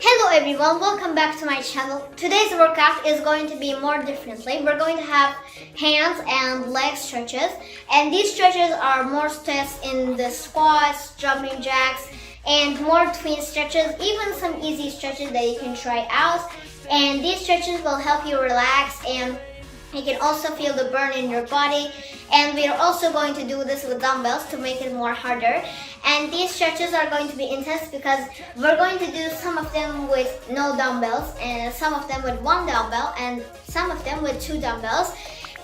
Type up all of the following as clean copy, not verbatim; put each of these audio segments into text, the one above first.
Hello everyone, welcome back to my channel. Today's workout is going to be more differently. We're going to have hands and leg stretches, and these stretches are more stressed in the squats, jumping jacks, and more twin stretches, even some easy stretches that you can try out. And these stretches will help you relax, and you can also feel the burn in your body. And we are also going to do this with dumbbells to make it more harder. And these stretches are going to be intense because we're going to do some of them with no dumbbells, and some of them with one dumbbell, and some of them with two dumbbells.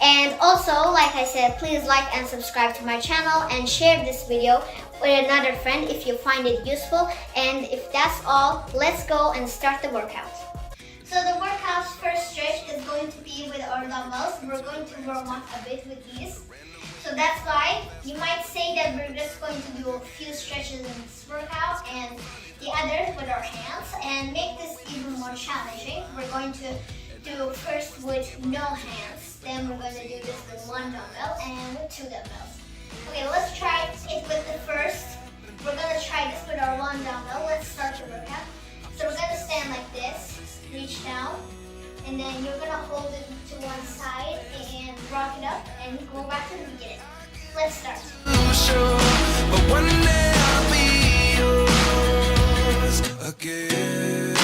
And also, like I said, please like and subscribe to my channel and share this video with another friend if you find it useful. And if that's all, let's go and start the workout. So the workout's first stretch is going to be with our dumbbells. We're going to warm up a bit with these. So that's why you might say that we're just going to do a few stretches in this workout and the others with our hands. And make this even more challenging, we're going to do first with no hands. Then we're going to do this with one dumbbell and with two dumbbells. Okay, let's try it with the first. We're going to try this with our one dumbbell. Let's start the workout. So we're going to stand like this. Reach down, and then you're gonna hold it to one side and rock it up and go back to the beginning. Let's start. Sure, but one day I'll be yours again.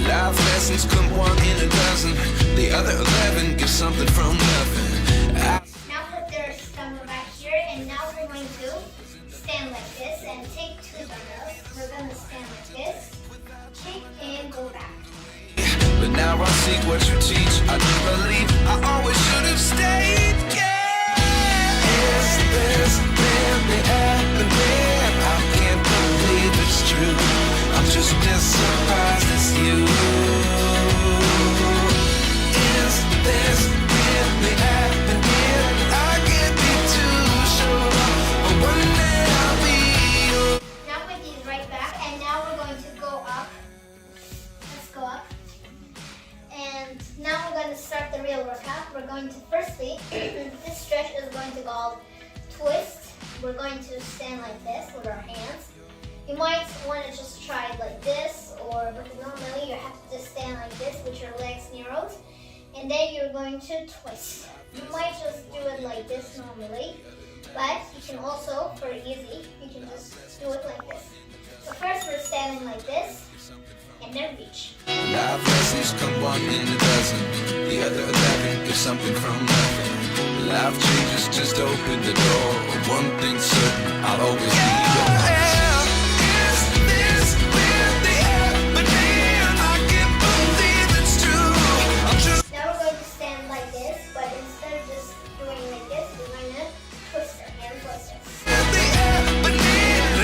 Life lessons come one in a dozen. The other 11 get something from nothing. And take two dumbbells. We're going to stand like this, kick and go back. But now I see what you teach. I do believe I always should have stayed. Yeah. Is this really happening? I can't believe it's true. I'm just as surprised as you. Is this really happening? I can't be too sure. But one day I'll be. Now we're going to start the real workout. We're going to firstly, this stretch is going to be called twist. We're going to stand like this with our hands. You might want to just try it like this, or because normally you have to just stand like this with your legs narrowed. And then you're going to twist. You might just do it like this normally, but you can also, for easy, you can just do it like this. So first we're standing like this, and then reach. Life lessons come one in a dozen. The other 11 get something from nothing. Life changes, just open the door. One thing's certain, I'll always be yours. Is this really happening? I can't believe it's true. Now we're going to stand like this, but instead of just doing like this, we're going to twist our hands like this.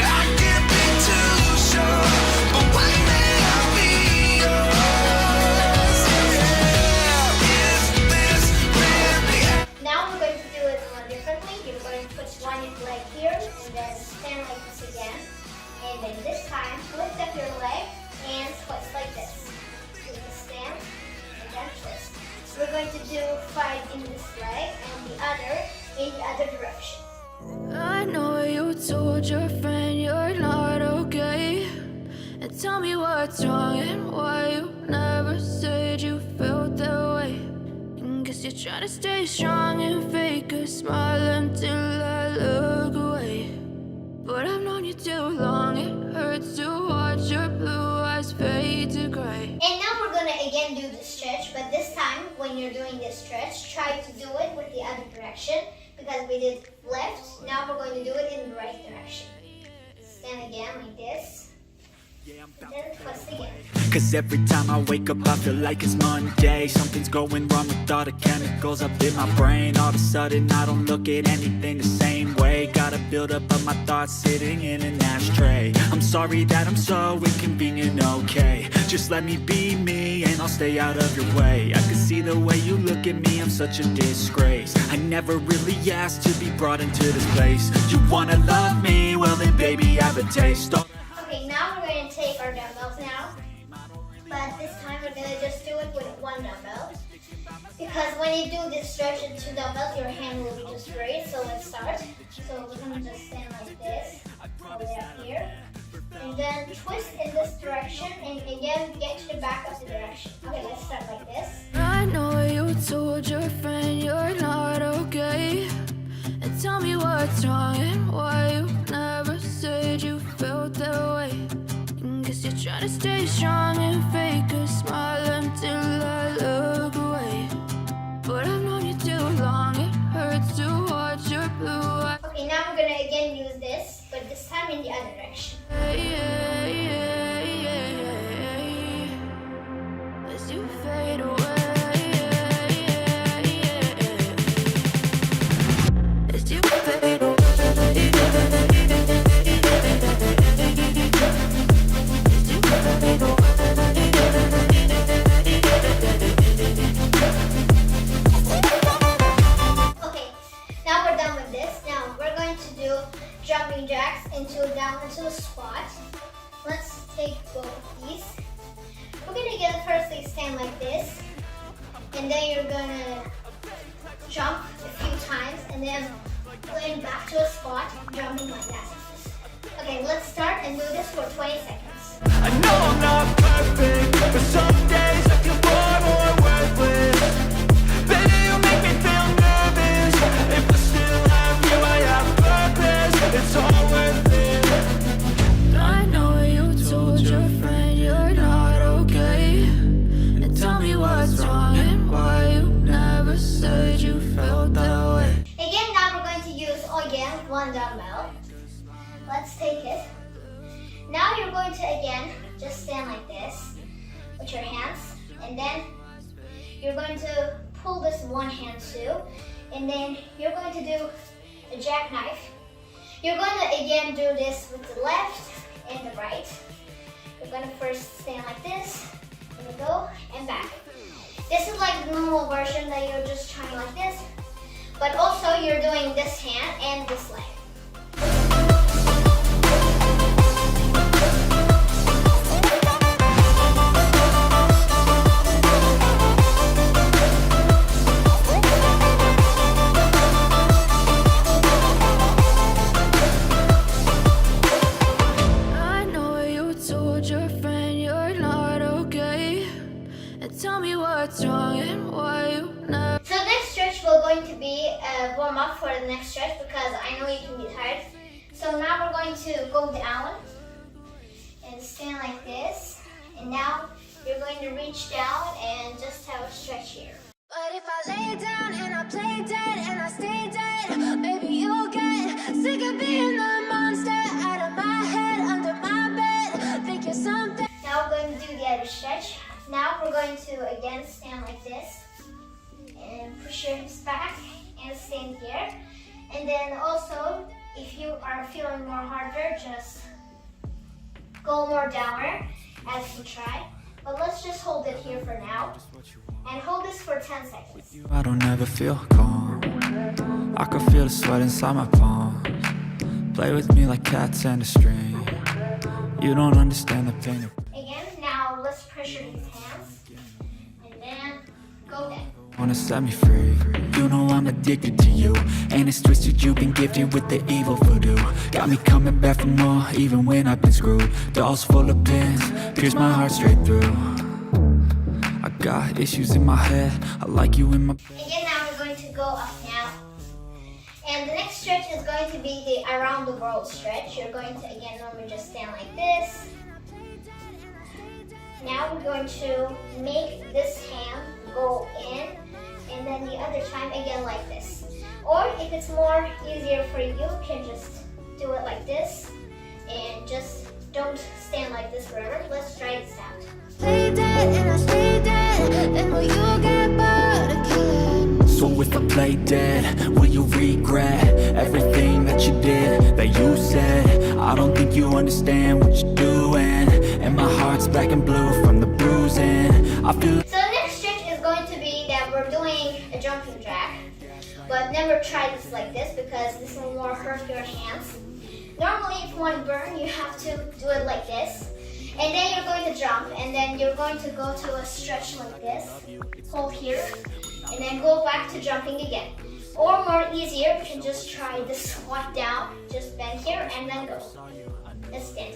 I can't be too sure, but one day I'll be yours. Is this really happening? Now we're going to do it more differently. You're going to put one leg here and then stand like this again. And then this time, lift up your leg and twist like this. So you stand and then twist. We're going to do 5 in this leg and the other in the other direction. I know you told your friend you're not okay, and tell me what's wrong and why you never said you felt that way. And guess you're trying to stay strong and fake a smile until I look away. But I've known you too long, it hurts to watch your blue eyes fade to gray. And now we're gonna again do the stretch, but this time when you're doing this stretch, try to do it with the other direction, because we did left. Now we're going to do it in the right direction. Stand again like this. And then twist again. Cause every time I wake up I feel like it's Monday. Something's going wrong with all the chemicals up in my brain. All of a sudden I don't look at anything the same way. Gotta build up of my thoughts sitting in an ashtray. I'm sorry that I'm so inconvenient, okay. Just let me be me and I'll stay out of your way. I can see the way you look at me, I'm such a disgrace. I never really asked to be brought into this place. You wanna love me? Well then baby have a taste. Okay, now we're going to take our dumbbells now, but this time we're going to just do it with one dumbbell, because because when you do this stretch into dumbbells, your hand will be just raised. So let's start. So we're gonna just stand like this, all the way up here, and then twist in this direction, and again get to the back of the direction. Okay, let's start like this. I know you told your friend you're not okay, and tell me what's wrong and why you never said you felt that way. Guess you're trying to stay strong and fake a smile until I look away. But I've known you too long, it hurts to watch your blue eyes. Okay, now I'm gonna again use this, but this time in the other direction. As you fade away. As you fade away. Jumping jacks down into a squat. Let's take both of these. We're gonna get firstly stand like this, and then you're gonna jump a few times, and then going back to a squat, jumping like that. Okay, let's start and do this for 20 seconds. I know I'm not perfect, but some days I feel far more worthless. Baby, you make me feel nervous. If I still have you, I have purpose. It's all worth it. I know you told your friend you're not okay, and tell me what's wrong and why you never said you felt that way. Again, now we're going to use one dumbbell. Let's take it. Now you're going to again just stand like this with your hands, and then you're going to pull this one hand too, and then you're going to do a jackknife. You're going to again do this with the left and the right. You're going to first stand like this, and go and back. This is like the normal version that you're just trying like this, but also you're doing this hand and this leg. Warm up for the next stretch because I know you can be tired. So now we're going to go down and stand like this, and now you're going to reach down and just have a stretch here. But if I lay down and I play dead and I stay dead, maybe you'll get sick of being the monster out of my head, under my bed, think you're something. Now we're going to do the other stretch. Now we're going to again stand like this and push your hips back and stand here. And then also, if you are feeling more harder, just go more downward as you try. But let's just hold it here for now. And hold this for 10 seconds. I don't ever feel calm. I can feel the sweat inside my palms. Play with me like cats and a string. You don't understand the pain. Again, now let's pressure these hands. And then go down. Wanna set me free. You know I'm addicted to you, and it's twisted, you've been gifted with the evil voodoo. Got me coming back for more, even when I've been screwed. Dolls full of pins, pierce my heart straight through. I got issues in my head, I like you in my... Again, now we're going to go up now. And the next stretch is going to be the around the world stretch. You're going to again normally just stand like this. Now we're going to make this hand go in, and then the other time again like this. Or if it's more easier for you, you can just do it like this and just don't stand like this forever. Let's try this out. Play dead and I stay dead, then will you get bored again? So if I play dead, will you regret everything that you did, that you said? I don't think you understand what you're doing, and my heart's black and blue from the bruising. I feel... So the next stretch is going to be that we're doing a jumping jack, but never try this like this because this will more hurt your hands. Normally if you want to burn, you have to do it like this. And then you're going to jump, and then you're going to go to a stretch like this. Hold here. and then go back to jumping again. Or more easier, you can just try the squat down, just bend here and then go. Let's stand.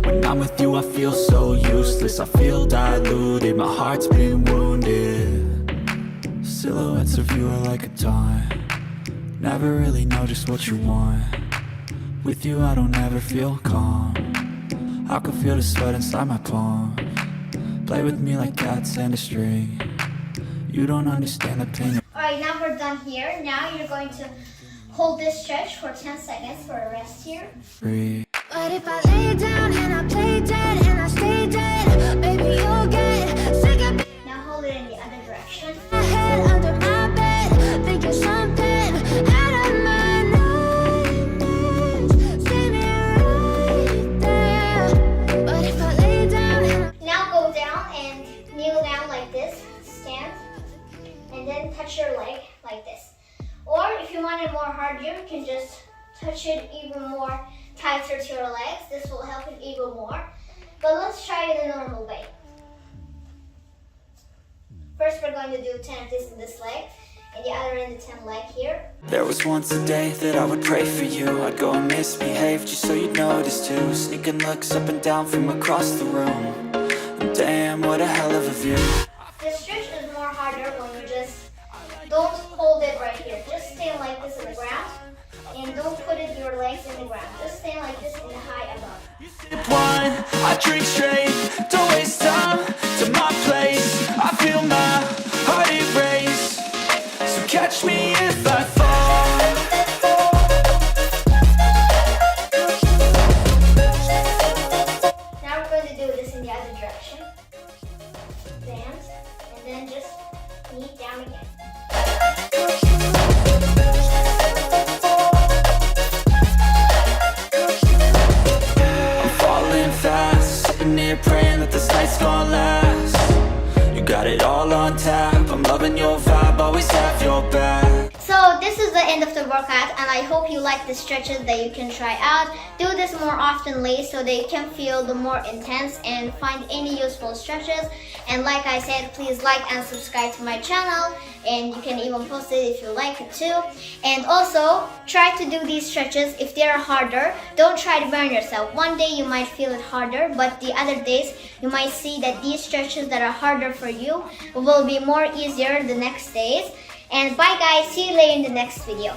When I'm with you I feel so useless, I feel diluted, my heart's been wounded. Silhouettes of you are like a taunt, never really know just what you want. With you I don't ever feel calm, I can feel the sweat inside my palm. Play with me like cats and a string, you don't understand the pain. Alright, now we're done here. Now you're going to hold this stretch for 10 seconds for a rest here. Free. But if I lay down and I play dead and I stay dead, baby, you'll get sick of Now hold it in the other direction. my head under my bed, thinking something out of my nightmares. See me right there. But if I lay down and Now go down and kneel down like this. Stand. And then touch your leg like this. Or if you want it more harder, you can just touch it even more tighter to your legs. This will help it even more. But let's try it the normal way. First we're going to do 10 of this in this leg and the other in the 10 leg here. There was once a day that I would pray for you, I'd go and misbehave just so you'd notice too. Sneaking looks up and down from across the room, and damn, what a hell of a view. This stretch is more harder when you just don't hold it right here. Just stand like this in the ground and don't put your legs in the ground. Just stand like this in the high above. Sip wine, I drink straight, don't waste time to my place. I feel my heart erase, so catch me if I fall. Now we're going to do this in the other direction. Stand, and then just knee down again. I'm falling fast, sitting here praying that this night's gonna last. You got it all on tap, I'm loving your vibe, always have your back. So this is the end of the workout, and I hope you like the stretches that you can try out. Do this more oftenly so that you can feel the more intense and find any useful stretches. And like I said, please like and subscribe to my channel, and you can even post it if you like it too. And also try to do these stretches if they are harder. Don't try to burn yourself. One day you might feel it harder, but the other days you might see that these stretches that are harder for you will be more easier the next days. And bye guys, see you later in the next video.